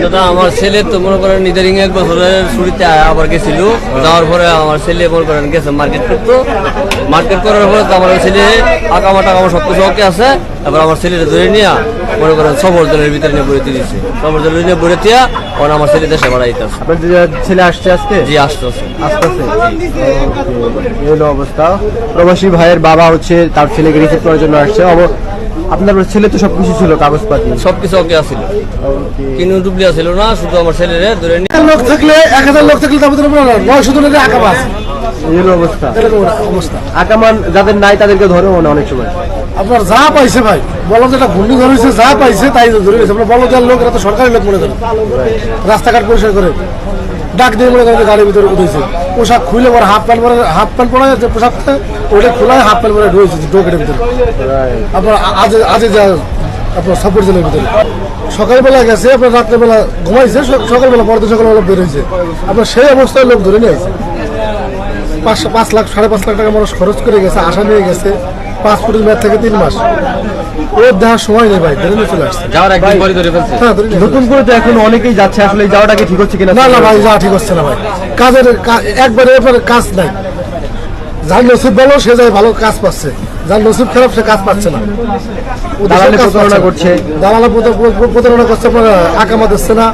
দাদা আমার ছেলে তো মনে করেন নিদারিং 1 বছরের শুরুতে আবার গেছিল, যাওয়ার পরে আমার ছেলে মনে করেন গেছে মার্কেট করতো, মার্কেট করার পরে তো আমার ছেলে আকামা টাকামা সব কিছু ওকে আছে। এবার আমার ছেলেটা ধরে নিয়ে মনে করেন সবর জলের ভিতরে নিয়ে বইতে দিয়েছে, সবর জলের নিয়ে বইতে দিয়া কারণ আমার ছেলে দেশে বাড়াইতেছে। আপনার ছেলে আসছে আজকে? জি আসতেছে। এই হলো অবস্থা। প্রবাসী ভাইয়ের বাবা হচ্ছে তার ছেলেকে রিসিভ করার জন্য আসছে। আপনার ছেলে তো সবকিছু ছিল, কাগজপাতি সবকিছু ওকে আসছিল, কিন্তু ডুবলি আসছিল না, শুধু আমার ছেলেরে ধরে নিয়ে। লোক থাকলে 1000 লোক থাকলে তার ভিতরে 900 জনের আকামা আছে। এই হলো অবস্থা। এরকম অবস্থা। আকামান যাদের নাই তাদেরকে ধরে মনে অনেক সময়। আপনার যা পাইছে ভাই, বলো যেটা ঘূর্ণি ধরেছে, যা পাইছে তাই ধরে গেছে। আপনার বলো যার লোক, এরা তো সরকারি লোক মনে করেন, রাস্তাঘাট পরিষ্কার করে ডাক দিয়ে মনে করেন গাড়ির ভিতরে উঠেছে, পোশাক খুলে পরে হাফ প্যান্ট পরা যাচ্ছে, পোশাকটা ওটা খোলা হাফ প্যান্ট পরে ঢুকেছে ডোকেটের ভিতরে। আপনার আজে যা আপনার সফর জেলের ভিতরে সকালবেলা গেছে, আপনার রাত্রেবেলা ঘুমাইছে, সকালবেলা পরদিন সকালবেলা বের হয়েছে। আপনার সেই অবস্থায় লোক ধরে নিয়ে আসছে। 5 লাখ 5.5 লাখ টাকা মানুষ খরচ করে গেছে, আশা নিয়ে গেছে, পাসপোর্টের মেয়াদ থেকে 3 মাস। ওর দেখার সময় নেই ভাই, ধরে নিয়ে চলে আসছে। যাওয়ার একদিন পরে ধরে ফেলছে। হ্যাঁ, নতুন করে তো এখন অনেকেই যাচ্ছে, আসলে এই যাওয়াটা কি ঠিক হচ্ছে কিনা? না ভাই, যা ঠিক হচ্ছে না ভাই। কাজের একবারে কাজ নাই। যার নসিব ভালো সে যায় ভালো কাজ পাচ্ছে, যার নসিব খারাপ সে কাজ পাচ্ছে না। দালালে প্রতারণা করছে, দালালে প্রতারণা করছে, আপনার আকামা দিচ্ছে না,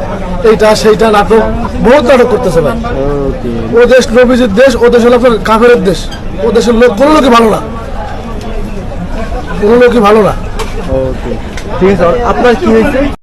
এইটা সেইটা নাটক, বহুত নাটক করতেছে ভাই। ও দেশ নবীজির দেশ, ও দেশ হলো আপনার কাফেরের দেশ। ও দেশের লোক কোনো লোকই ভালো না, কোনো লোকই ভালো না। ঠিক আছে। আপনার কি হয়েছে?